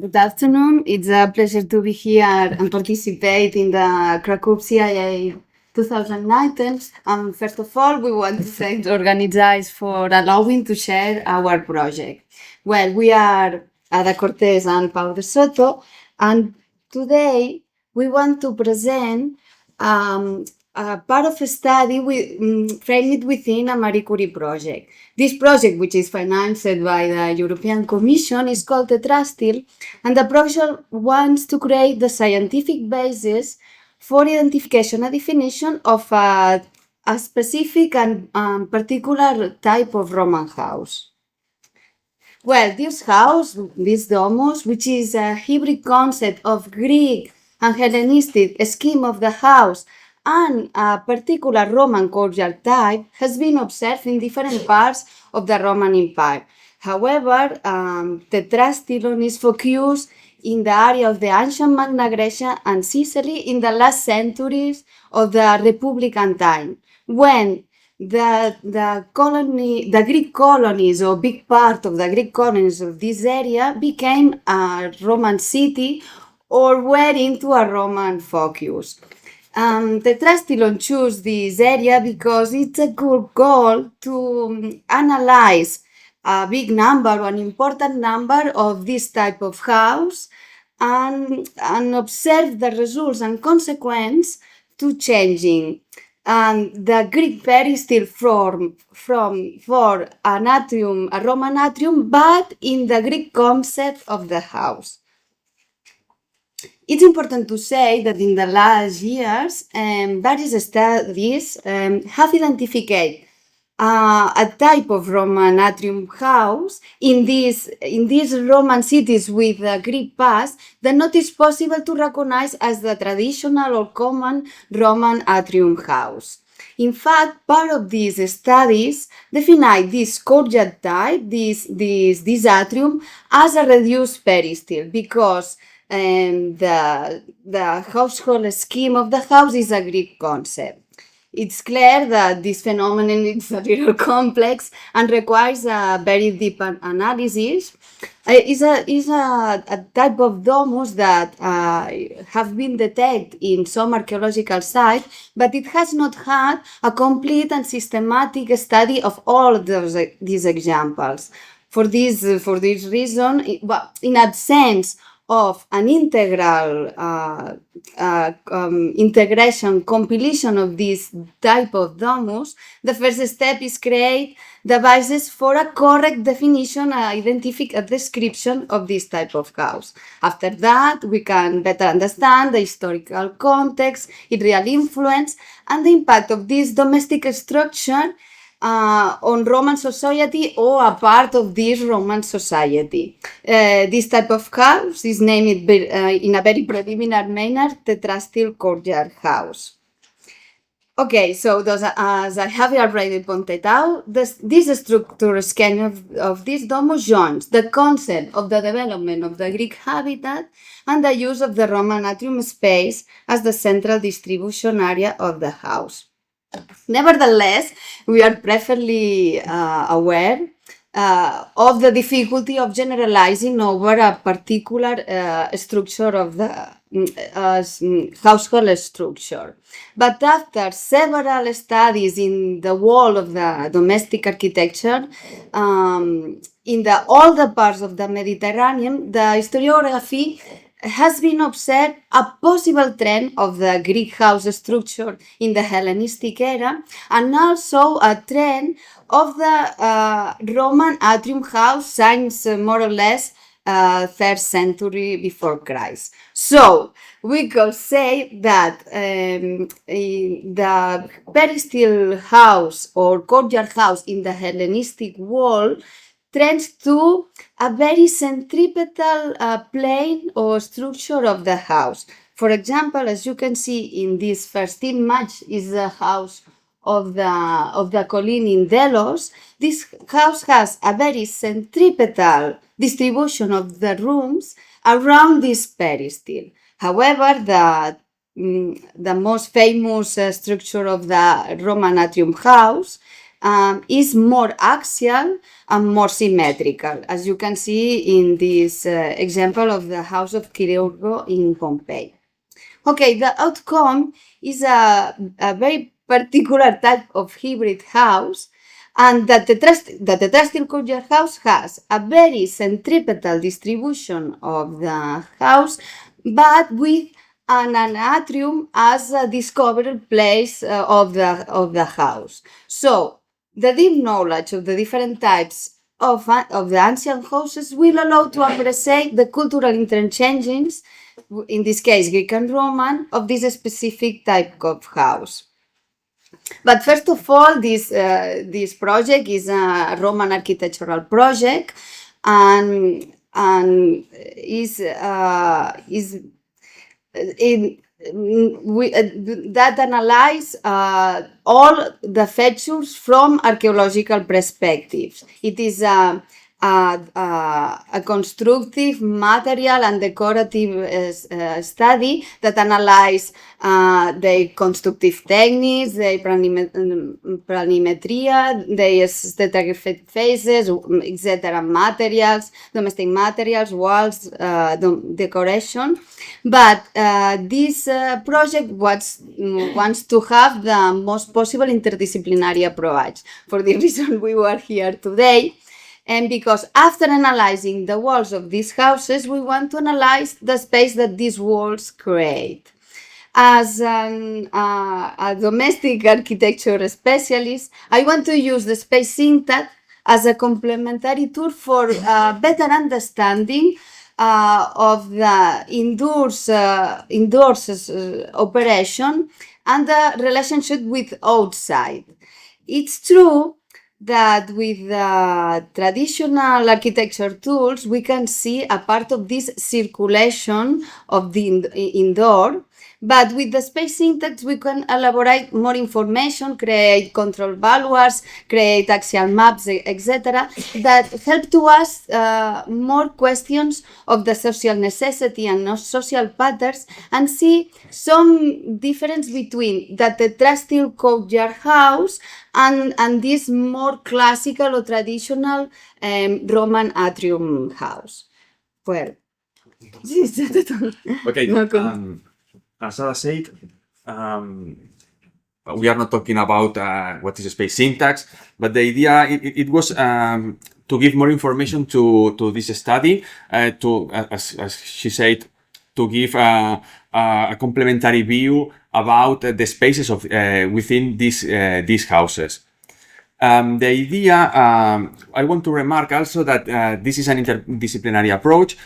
Good afternoon. It's a pleasure to be here and participate in the Krakow CIA 2019. First of all, we want to thank the organizers for allowing to share our project. Well, we are Ada Cortés and Pau de Soto, and today we want to present a part of a study framed within a Marie Curie project. This project, which is financed by the European Commission, is called Tetrastylon, and the project wants to create the scientific basis for identification and definition of a specific and particular type of Roman house. Well, this domus, which is a hybrid concept of Greek and Hellenistic scheme of the house and a particular Roman courtyard type, has been observed in different parts of the Roman Empire. However, Tetrastylon is focused in the area of the ancient Magna Grecia and Sicily in the last centuries of the Republican time, when the Greek colonies, or big part of the Greek colonies of this area, became a Roman city or were into a Roman focus. Tetrastylon chose this area because it's a good goal to analyze a big number or an important number of this type of house and observe the results and consequence to changing. And the Greek peristyle form for an atrium, a Roman atrium, but in the Greek concept of the house. It's important to say that in the last years, various studies have identified a type of Roman atrium house in these Roman cities with a Greek past that not is possible to recognize as the traditional or common Roman atrium house. In fact, part of these studies define this courtyard type, this atrium, as a reduced peristyle because the household scheme of the house is a Greek concept. It's clear that this phenomenon is a little complex and requires a very deep analysis. Is a type of domus that have been detected in some archaeological sites, but it has not had a complete and systematic study of all of these examples. For this reason, in absence of an integral compilation of this type of domus, the first step is create the basis for a correct definition, a description of this type of house. After that, we can better understand the historical context, its real influence, and the impact of this domestic structure on Roman society or a part of this Roman society. This type of house is named in a very preliminary manner Tetrastylon courtyard house. Okay, so as I have already pointed out, this structure scheme of this domus joins the concept of the development of the Greek habitat and the use of the Roman atrium space as the central distribution area of the house. Nevertheless, we are perfectly aware of the difficulty of generalizing over a particular structure of the household structure. But after several studies in the wall of the domestic architecture, in the older parts of the Mediterranean, the historiography has been observed a possible trend of the Greek house structure in the Hellenistic era, and also a trend of the Roman atrium house since more or less 3rd century before Christ. So we could say that the peristyle house or courtyard house in the Hellenistic world trends to a very centripetal plane or structure of the house. For example, as you can see in this first image, is the house of the colony in Delos. This house has a very centripetal distribution of the rooms around this peristyle. However, the most famous structure of the Roman atrium house is more axial and more symmetrical, as you can see in this example of the house of Chirurgo in Pompeii. Okay, the outcome is a very particular type of hybrid house, and the Tetrastyle courtyard house has a very centripetal distribution of the house, but with an atrium as a discovered place of the house. So the deep knowledge of the different types of the ancient houses will allow to appreciate the cultural interchanges, in this case Greek and Roman, of this specific type of house. But first of all, this project is a Roman architectural project, and is that analyze all the features from archaeological perspectives. It is a constructive, material, and decorative study that analyze the constructive techniques, the planimetria, the aesthetic phases, etc., materials, domestic materials, walls, decoration. But this project wants to have the most possible interdisciplinary approach. For the reason we were here today, and because after analyzing the walls of these houses, we want to analyze the space that these walls create. As a domestic architecture specialist, I want to use the space syntax as a complementary tool for better understanding of the indoors operation and the relationship with outside. It's true that with the traditional architecture tools, we can see a part of this circulation of the indoor, but with the space syntax, we can elaborate more information, create control values, create axial maps, etc., that help to ask more questions of the social necessity and social patterns, and see some difference between the Tetrastyle courtyard house and this more classical or traditional Roman atrium house. Well, okay. As Sarah said, we are not talking about what is space syntax, but the idea it was to give more information to this study, to as she said, to give a complementary view about the spaces of within these houses. The idea, I want to remark also that this is an interdisciplinary approach.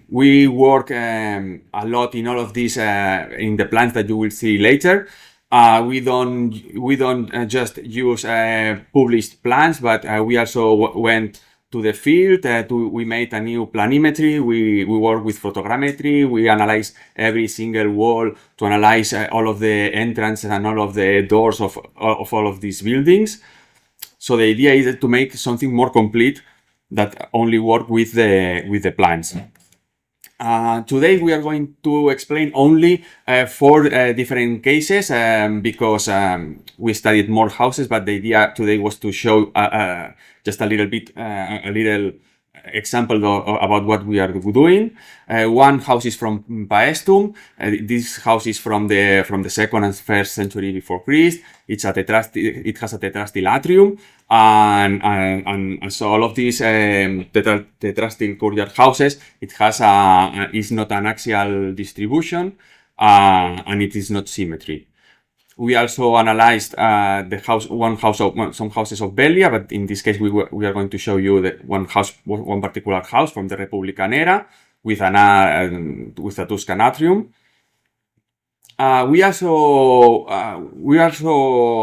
We work a lot in all of these in the plans that you will see later. We don't just use published plans, but we also went to the field. We made a new planimetry. We work with photogrammetry. We analyze every single wall to analyze all of the entrances and all of the doors of all of these buildings. So the idea is to make something more complete that only work with the plans. Today we are going to explain only 4 different cases because we studied more houses, but the idea today was to show just a little bit, a little example about what we are doing. One house is from Paestum. This house is from the 2nd and 1st century before Christ. It has a Tetrastyle atrium, and so all of these Tetrastyle courtyard houses, it has is not an axial distribution, and it is not symmetry. We also analyzed some houses of Belgia, but in this case we are going to show you one particular house from the Republican era with a Tuscan atrium. We also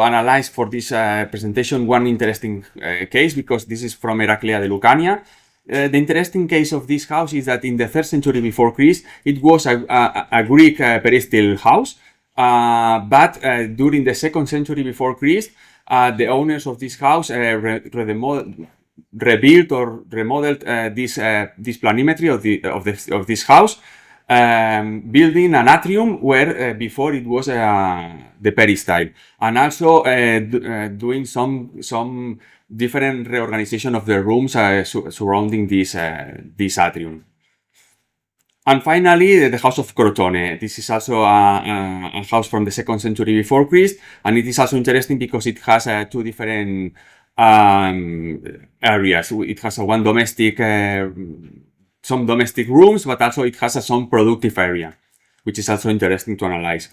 analyzed for this presentation one interesting case, because this is from Heraclea de Lucania. The interesting case of this house is that in the 3rd century before Christ, it was a Greek peristyle house. But during the 2nd century before Christ, the owners of this house rebuilt or remodeled this planimetry of this house, building an atrium where before it was the peristyle, and also doing some different reorganization of the rooms surrounding this atrium. And finally, the house of Crotone. This is also a house from the 2nd century before Christ, and it is also interesting because it has two different areas. It has one domestic, some domestic rooms, but also it has some productive area, which is also interesting to analyze.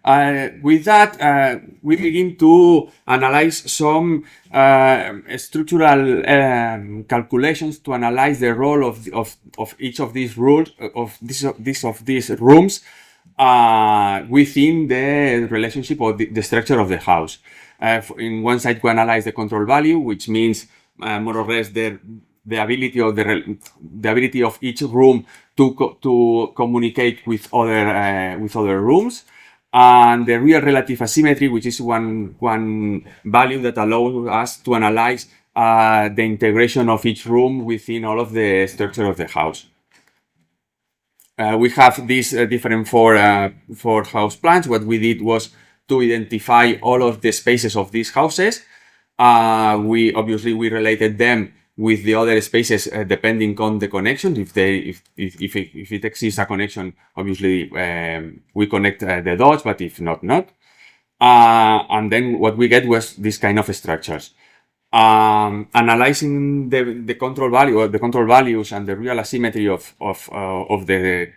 With that, we begin to analyze some structural calculations to analyze the role of each of these rules of these rooms within the relationship or the structure of the house. In one side, we analyze the control value, which means more or less the ability of the ability of each room to communicate with other rooms. And the real relative asymmetry, which is one value that allows us to analyze the integration of each room within all of the structure of the house. We have these different four house plans. What we did was to identify all of the spaces of these houses. We related them with the other spaces depending on the connection. If it exists a connection, obviously we connect the dots, but if not. And then what we get was this kind of structures. Analyzing the control value or the control values and the real asymmetry of the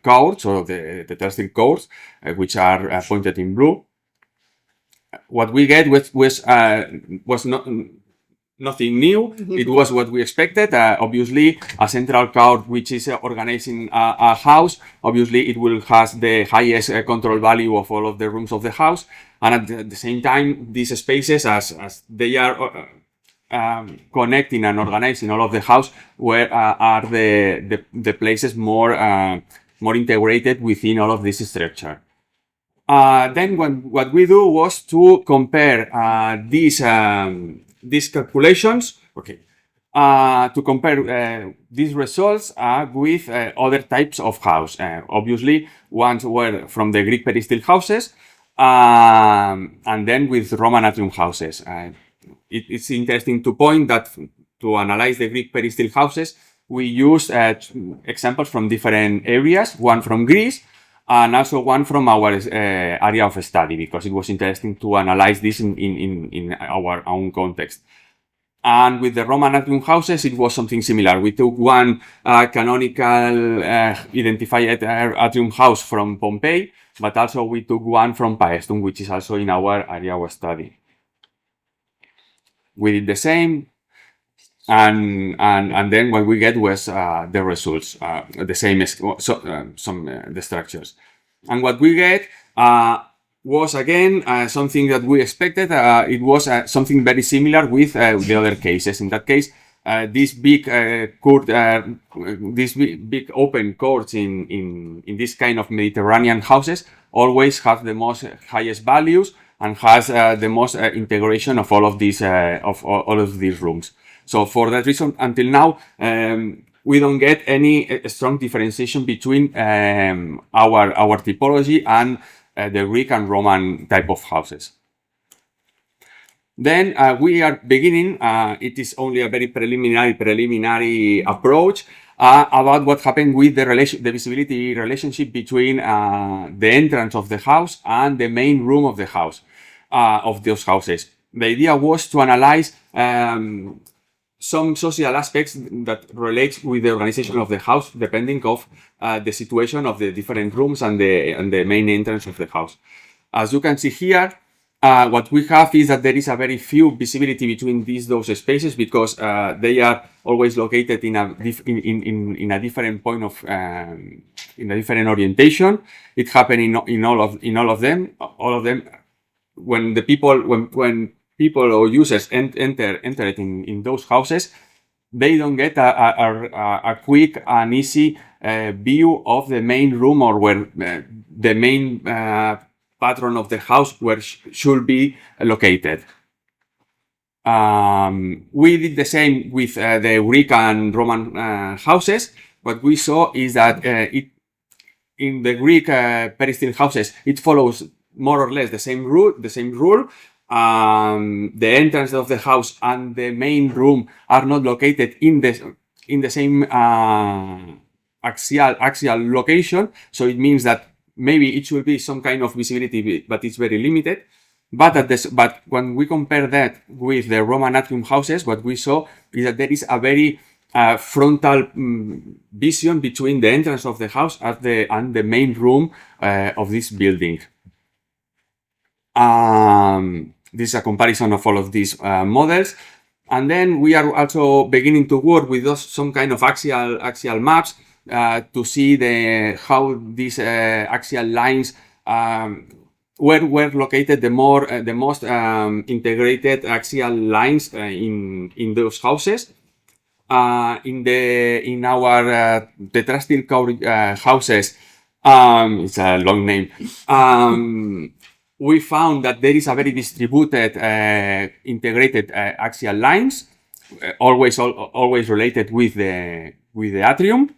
chords or the Tetrastylon chords, which are pointed in blue. What we get was not nothing new. It was what we expected. Obviously, a central chord which is organizing a house, obviously it will has the highest control value of all of the rooms of the house, and at the same time, these spaces, as they are connecting and organizing all of the house, where are the places more integrated within all of this structure. Then what we do was to compare these calculations, to compare these results with other types of house. Obviously, ones were from the Greek peristyle houses, and then with Roman atrium houses. It's interesting to point that to analyze the Greek peristyle houses, we use examples from different areas, one from Greece, and also one from our area of study, because it was interesting to analyze this in our own context. And with the Roman atrium houses, it was something similar. We took one canonical identified atrium house from Pompeii, but also we took one from Paestum, which is also in our area of study. We did the same, and then what we get was the results, the same as the structures. And what we get was again something that we expected. It was something very similar with the other cases. In that case, these big big open courts in this kind of Mediterranean houses always have the most highest values and has the most integration of all of these rooms. So for that reason, until now, we don't get any strong differentiation between our typology and the Greek and Roman type of houses. Then we are beginning, it is only a very preliminary approach about what happened with the visibility relationship between the entrance of the house and the main room of the house, of those houses. The idea was to analyze some social aspects that relate with the organization of the house, depending of the situation of the different rooms and the main entrance of the house. As you can see here, what we have is that there is a very few visibility between those spaces, because they are always located in a different point of in a different orientation. It happened in all of them. All of them, when people or users enter it in those houses, they don't get a quick and easy view of the main room, or where the main patron of the house where should be located. We did the same with the Greek and Roman houses. what we saw is that in the Greek peristyle houses, it follows more or less the same rule. The entrance of the house and the main room are not located in the same axial location. So it means that maybe it should be some kind of visibility, but it's very limited. But when we compare that with the Roman atrium houses, what we saw is that there is a very frontal vision between the entrance of the house and the main room of this building. This is a comparison of all of these models. And then we are also beginning to work with some kind of axial maps to see how these axial lines were located the most integrated axial lines in those houses. In our Tetrastylon houses, it's a long name. We found that there is a very distributed integrated axial lines, always related with the atrium.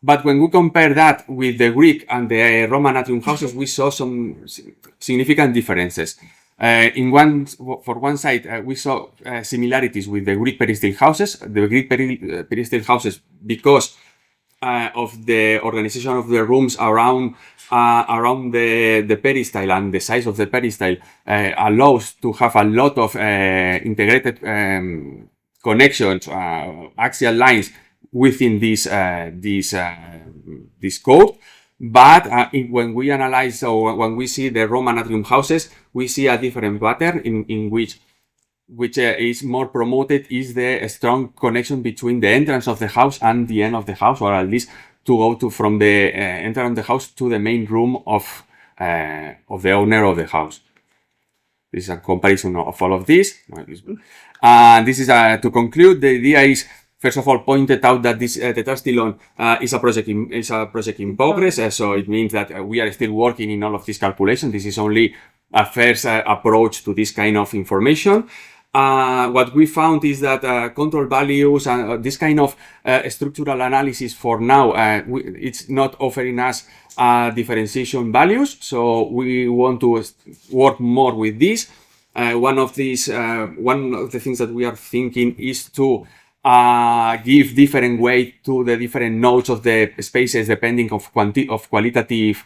But when we compare that with the Greek and the Roman atrium houses, we saw some significant differences. For one side, we saw similarities with the Greek peristyle houses. The Greek peristyle houses, because of the organization of the rooms around the peristyle and the size of the peristyle, allows to have a lot of integrated connections, axial lines within this code. But when we analyze, or when we see the Roman atrium houses, we see a different pattern in which is more promoted is the strong connection between the entrance of the house and the end of the house, or at least to go from the entrance of the house to the main room of the owner of the house. This is a comparison of all of this. This is to conclude. The idea is, first of all, pointed out that this Tetrastylon is a project in progress. So it means that we are still working in all of these calculations. This is only a first approach to this kind of information. What we found is that control values and this kind of structural analysis for now, it's not offering us differentiation values. So we want to work more with this. One of the things that we are thinking is to give different weight to the different nodes of the spaces depending of qualitative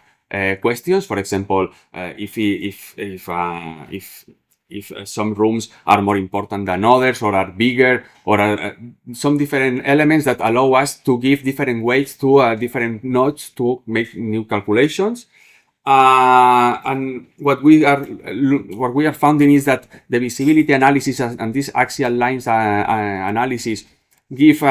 questions. For example, if some rooms are more important than others, or are bigger, or are some different elements that allow us to give different weights to different nodes to make new calculations. And what we are finding is that the visibility analysis and these axial lines analysis give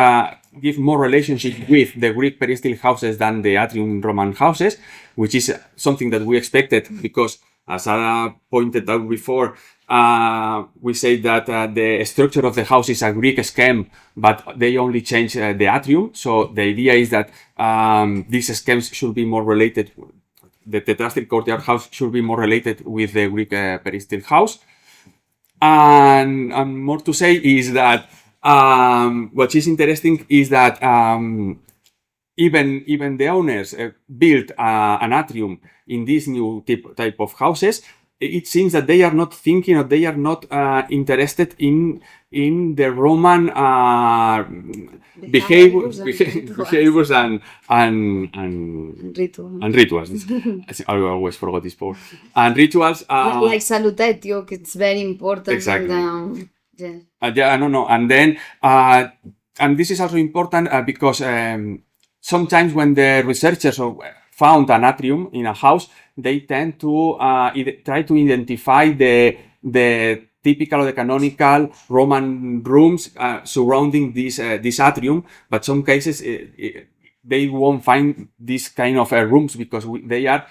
more relationship with the Greek peristyle houses than the atrium Roman houses, which is something that we expected, because as I pointed out before, we say that the structure of the house is a Greek scheme, but they only change the atrium. So the idea is that these schemes should be more related. The Tetrastylon courtyard house should be more related with the Greek peristyle house. And more to say is that what is interesting is that even the owners built an atrium in this new type of houses. It seems that they are not thinking, or they are not interested in the Roman behaviors and rituals. I always forgot this part. And rituals. Like salutatio, it's very important. Exactly. Yeah. And then, and this is also important because sometimes when the researchers found an atrium in a house, they tend to try to identify the typical or the canonical Roman rooms surrounding this atrium. But some cases they won't find this kind of rooms because they are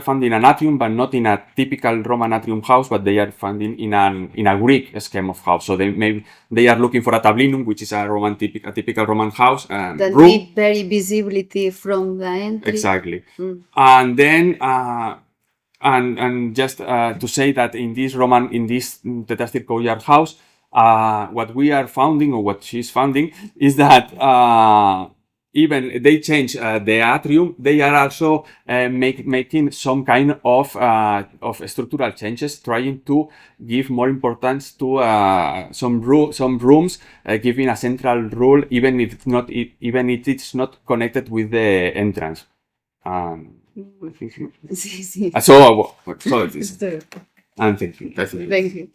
found in an atrium, but not in a typical Roman atrium house, but they are found in a Greek scheme of house. So they are looking for a tablinum, which is a typical Roman house that room. need very visibility from the entry. Exactly. And then and just to say that in this Tetrastylon courtyard house, what we are finding, or what she's finding, is that even they change the atrium, they are also making some kind of structural changes, trying to give more importance to some rooms, giving a central rule, even if it's not connected with the entrance. Sí, sí. So it is. Estoy- And thank you. Thank you.